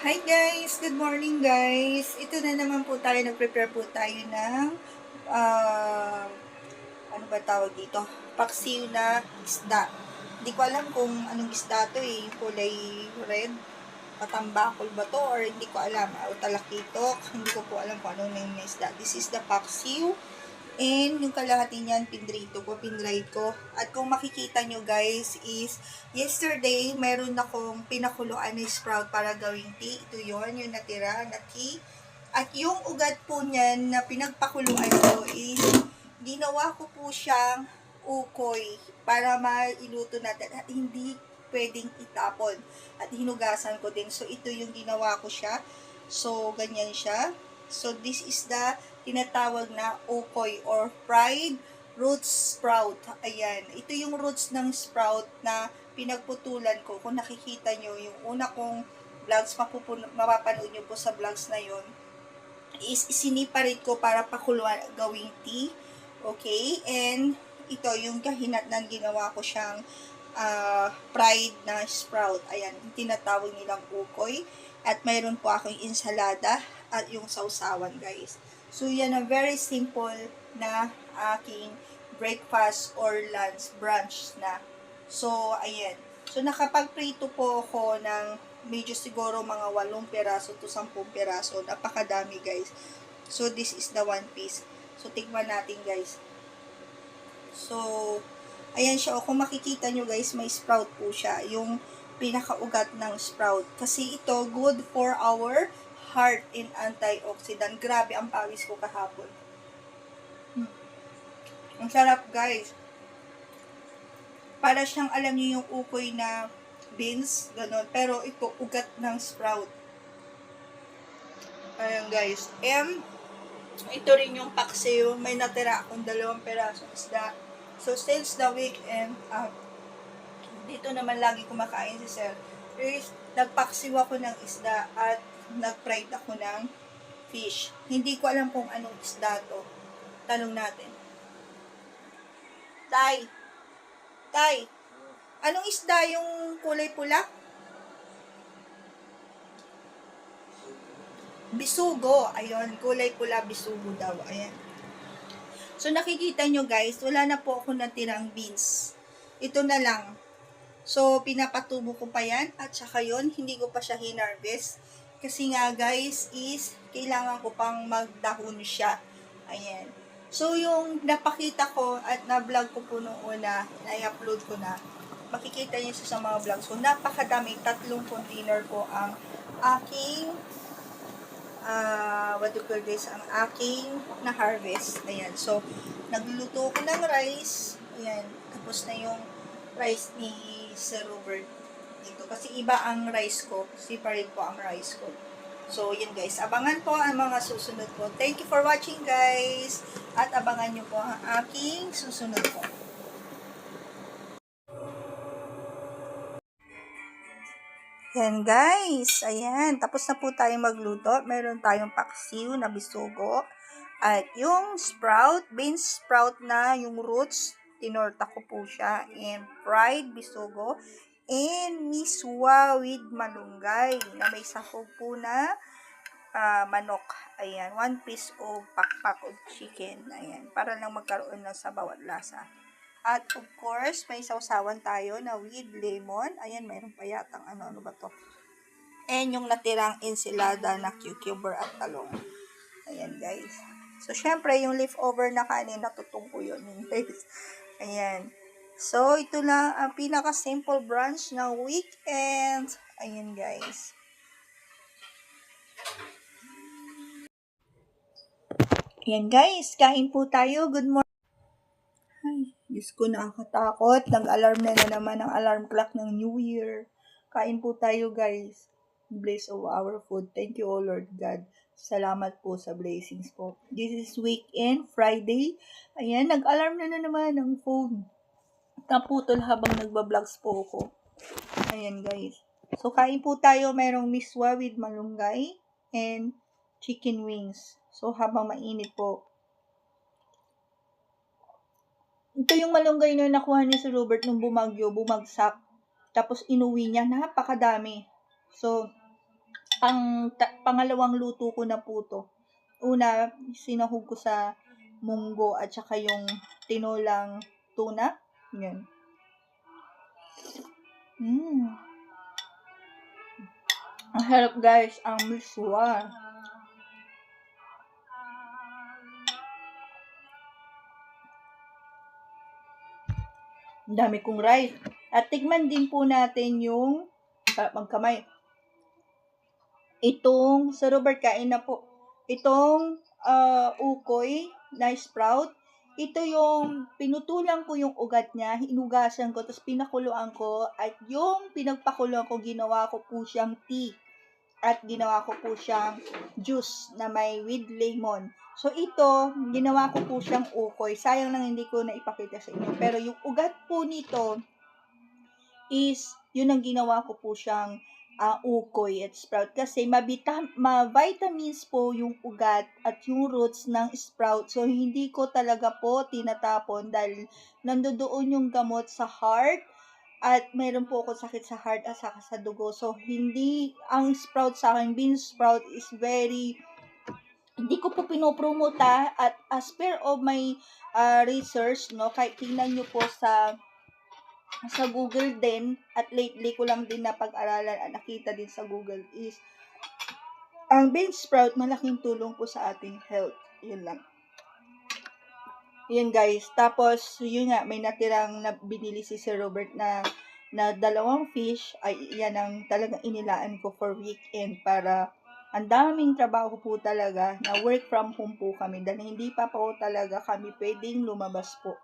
Hi guys! Good morning guys! Ito na naman po tayo, nag-prepare po tayo ng ano ba tawag dito? Paksiw na isda. Hindi ko alam kung anong isda to eh, kulay red, patambakol ba to or hindi ko alam, o talakitok, hindi ko po alam kung anong name na isda. This is the paksiw. And yung kalahati niyan, pinray ko. At kung makikita nyo guys is, yesterday, meron akong pinakuluan na sprout para gawing tea. Ito yon yung natira na tea. At yung ugat po niyan na pinagpakuluan ko is, ginawa ko po siyang ukoy para mailuto natin at hindi pwedeng itapon. At hinugasan ko din. So, ito yung ginawa ko siya. So, ganyan siya. So, this is the tinatawag na ukoy or fried roots sprout. Ayan. Ito yung roots ng sprout na pinagputulan ko. Kung nakikita nyo, yung una kong vlogs, mapapanood nyo po sa vlogs na yon is isiniparate ko para pakuluan gawing tea. Okay? And ito yung kahinatnan, ginawa ko siyang fried na sprout. Ayan, tinatawag nilang ukoy. At mayroon po akong insalada at yung sausawan, guys. So, yan ang very simple na aking breakfast or lunch, brunch na. So, ayan. So, nakapag-prito po ako ng medyo siguro mga 8 peraso to 10 peraso. Napakadami, guys. So, this is the one piece. So, tikman natin, guys. So, ayan siya. O, kung makikita nyo, guys, may sprout po siya. Yung pinakaugat ng sprout. Kasi ito, good for our heart and antioxidant. Grabe, ang pawis ko kahapon. Ang sarap, guys. Para siyang, alam niyo yung ukoy na beans, ganun. Pero ito, ugat ng sprout. Ayan, guys. And, ito rin yung paksiw. May natira akong 2 perasong isda. So, since the weekend, dito naman lagi kumakain si Sir, is nagpaksiw ako ng isda at nag-fried ako ng fish. Hindi ko alam kung anong isda to. Tanong natin. Tay, anong isda yung kulay pula? Bisugo. Ayun, kulay pula, bisugo daw. Ayan. So, nakikita nyo guys, wala na po ako natirang beans. Ito na lang. So, pinapatubo ko pa yan. At saka yun, hindi ko pa siya hinarvest. Kasi nga guys, is kailangan ko pang magdahon siya. Ayan. So, yung napakita ko at na-vlog ko po noong una, na-upload ko na, makikita niyo sa mga vlogs ko, napakadami, 3 container po ang aking what do you call this, ang aking na-harvest. Ayan. So, nagluluto ko ng rice. Ayan. Tapos na yung rice ni Sir Robert dito. Kasi iba ang rice ko. Separate po ang rice ko. So, yun guys. Abangan po ang mga susunod ko. Thank you for watching guys. At abangan nyo po ang aking susunod ko. Yan guys, ayan, tapos na po tayo magluto. Meron tayong paksiw na bisugo. At yung sprout, beans sprout na yung roots, tinorta ko po siya. And fried bisugo. And miswa with malunggay na may sahog po na manok. Ayan, 1 piece of pakpak of chicken. Ayan, para lang magkaroon ng sabaw at lasa. At of course, may sausawan tayo na with lemon. Ayan, mayroon pa yatang ano ba to? And yung natirang ensilada na cucumber at talong. Ayan, guys. So, syempre, yung leftover na kanin, natutong ko yun, guys. Ayan. So, ito lang ang pinaka-simple brunch ng weekend. Ayan, guys. Ayan, guys. Kain po tayo. Good morning. Ay, Diyos ko, nakakatakot. Nag-alarm na naman ang alarm clock ng New Year. Kain po tayo, guys. Bless of our food. Thank you, O Lord God. Salamat po sa blessings po. This is weekend, Friday. Ayan, nag-alarm na naman ang phone. Naputol habang nagba-vlogs po ako. Ayan, guys. So, kain po tayo. Mayroong miswa with malunggay and chicken wings. So, habang mainit po, ito yung malunggay na nakuha niya si Robert nung bumagsak. Tapos inuwi niya, napakadami. So, Pangalawang luto ko na po to. Una, sinahog ko sa munggo at saka yung tinolang tuna. Yan. Ang harap guys, ang miswa. Ang dami kong rice. At tikman din po natin yung magkamay. Itong, Sir Robert, kain na po. Itong ukoy na sprout. Ito yung pinutulan ko yung ugat niya, hinugasan ko, tapos pinakuluan ko. At yung pinagpakuluan ko, ginawa ko po siyang tea. At ginawa ko po siyang juice na may with lemon. So ito, ginawa ko po siyang ukoy. Sayang lang hindi ko na ipakita sa inyo. Pero yung ugat po nito is, yun ang ginawa ko po siyang ukoy at sprout. Kasi ma-vitamins po yung ugat at yung roots ng sprout. So hindi ko talaga po tinatapon dahil nandoon yung gamot sa heart. At mayroon po ako sakit sa heart at saka sa dugo. So, hindi, ang sprout sa akin, bean sprout is very, hindi ko po pinopromote at as per of my research, no, kahit tingnan nyo po sa Google din, at lately ko lang din napag-aralan at nakita din sa Google is, ang bean sprout, malaking tulong po sa ating health. Yun lang. Yun guys. Tapos, yun nga, may natirang binili si Sir Robert na 2 fish. Ay, yan ang talagang inilaan ko for weekend para ang daming trabaho po talaga na work from home po kami. Dahil hindi pa po talaga kami pwedeng lumabas po.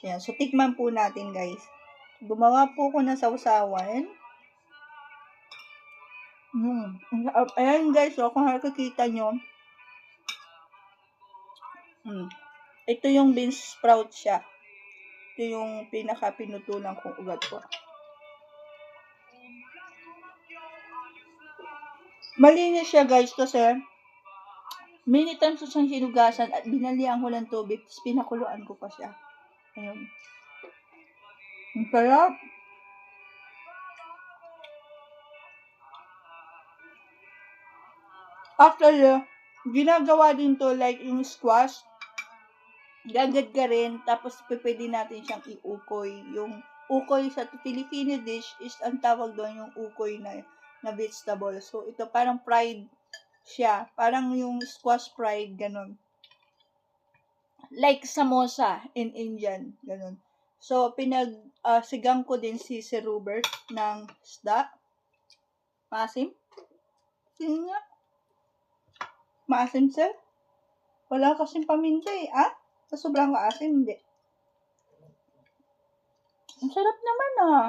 Yan. So, tikman po natin guys. Gumawa po ko ng sausawan. Ayan guys, so, kung nakikita nyo, ito yung bean sprout siya. Ito yung pinaka-pinutulan kong ugat ko. Malinis siya guys kasi many times ko siyang hinugasan at binalian ko ng tubig tapos pinakuluan ko pa siya. Ayun. Ang sarap. Actually, ginagawa din to like yung squash. Gagad ka rin, tapos pwede natin siyang i-ukoy. Yung ukoy sa Filipino dish is ang tawag doon yung ukoy na vegetable. So, ito parang fried siya. Parang yung squash fried, ganun. Like samosa in Indian, ganun. So, sigang ko din si Sir Robert ng isda. Maasim? Sige nga. Maasim, sir? Wala kasing paminta eh, ah? Sa sobrang kaasim, hindi. Ang sarap naman ah.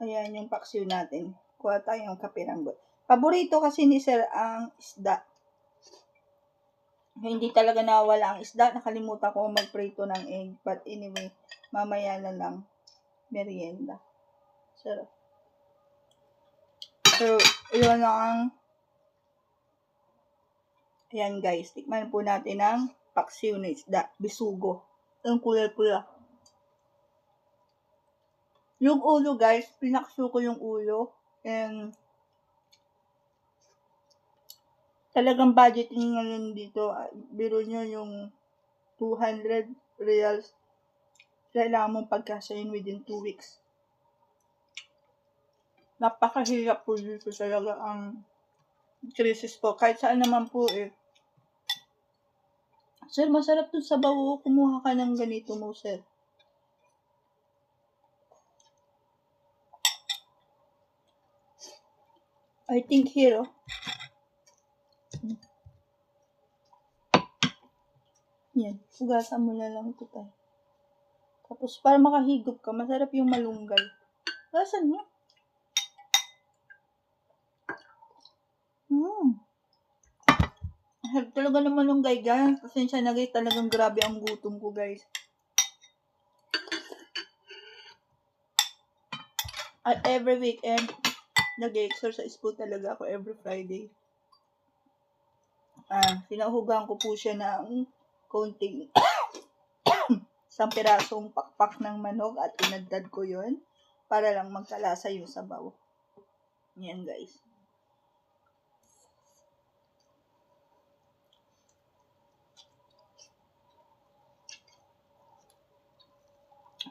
Ayan yung paksiw natin. Kuha tayo yung kapiranggot. Paborito kasi ni sir ang isda. Hindi talaga nawala ang isda. Nakalimutan ko magprito ng egg. But anyway, mamaya na lang. Merienda. Sarap. So, yun ang ayan guys. Tikman po natin ang paksiw na isda. Bisugo. Ang kulay-pula. Yung ulo guys, pinakso ko yung ulo. And talagang budgeting ngayon dito. Biro nyo yung 200 reals. Kailangan mong pagkasayin within 2 weeks. Napakahirap po dito talaga ang krisis po. Kahit saan naman po eh. Sir, masarap to sa bawo. Kumuha ka ng ganito mo, sir. I think here, oh. Yan. Hugasan mo na lang ito tayo. Tapos, para makahigop ka, masarap yung malunggay. Hugasan mo. Talaga naman malunggay, guys. Pasensya na guys, talagang grabe ang gutom ko, guys. At every weekend, nag-exercise po talaga ako every Friday. Sinahugan ko po siya ng konting isang pirasong pakpak ng manok at inadad ko yun para lang magkalasa yung sabaw. Yan guys.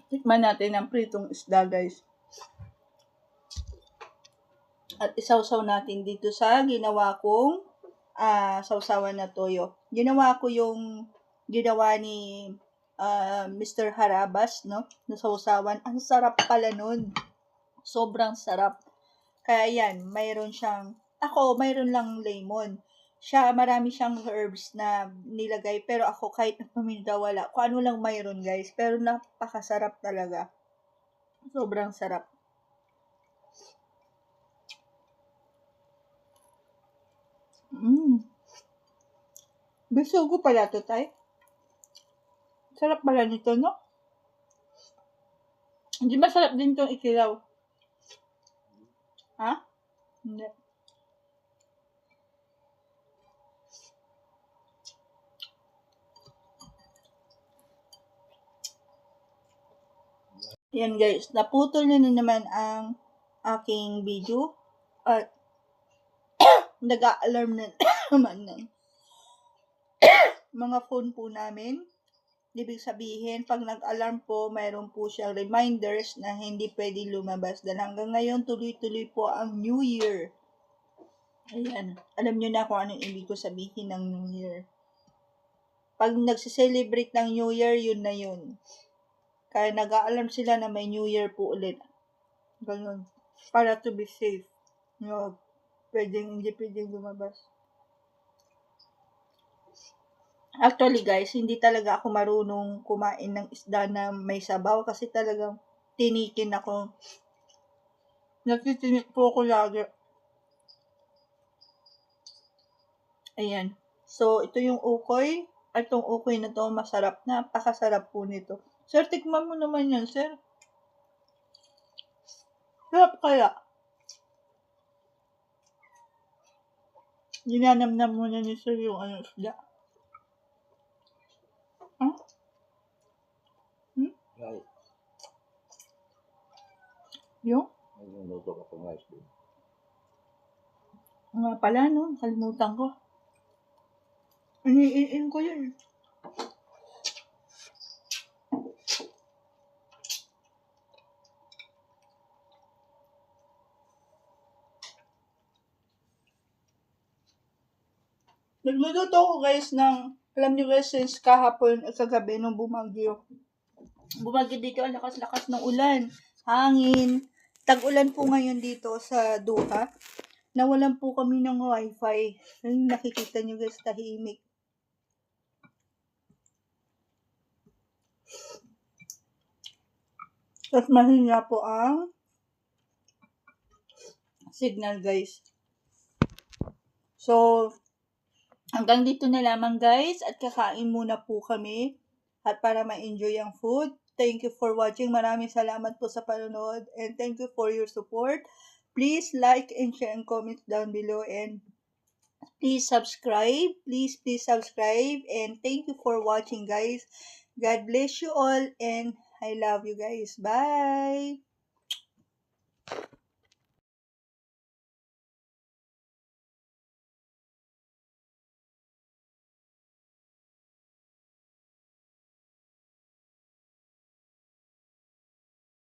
Tikman natin ang pritong isda, guys. At isawsaw natin dito sa ginawa kong sausawan na toyo. Ginawa ko yung ginawa ni Mr. Harabas, no? Na sausawan. Ang sarap pala nun. Sobrang sarap. Kaya yan, mayroon lang lemon. Siya, marami siyang herbs na nilagay. Pero ako, kahit na paminta, wala. Kung ano lang mayroon, guys. Pero napakasarap talaga. Sobrang sarap. Gusto ko pala to, tay. Sarap pala nito, no? Hindi ba sarap din itong ikilaw? Ha? Hindi. Yan guys, naputol na naman ang aking video at nag-a-alarm na naman ng mga phone po namin. Ibig sabihin, pag nag-alarm po, mayroon po siyang reminders na hindi pwede lumabas. Dahil hanggang ngayon, tuloy-tuloy po ang New Year. Ayan. Alam nyo na kung anong ibig ko sabihin ng New Year. Pag nagse-celebrate ng New Year, yun na yun. Kaya nag-a-alarm sila na may New Year po ulit. Ganun. Para to be safe. No, hindi pwedeng lumabas. Actually guys, hindi talaga ako marunong kumain ng isda na may sabaw kasi talagang tinikin ako. Nagtitinik po ako lagi. Ayan. So, ito yung ukoy. At itong ukoy na to, masarap. Napakasarap po nito. Sir, tikman mo naman yan, sir. Sarap kaya. Ginanamnam muna ni sir yung isda. Huh? Right. Yung? Yung luto ka pang rice din. Nga pala, no? Kalimutan ko. Iniin ko yun. Nagluluto ako guys ng, alam niyo guys, since kahapon at kagabi nung bumagyo. Bumagyo dito, ang lakas-lakas ng ulan, hangin. Tag-ulan po ngayon dito sa Doha. Nawalan po kami ng wifi. Nakikita niyo guys, tahimik. Tapos mahina po ang signal guys. So, hanggang dito na lamang guys at kakain muna po kami at para ma-enjoy ang food. Thank you for watching. Maraming salamat po sa panonood and thank you for your support. Please like and share and comment down below and please subscribe. Please subscribe and thank you for watching guys. God bless you all and I love you guys. Bye!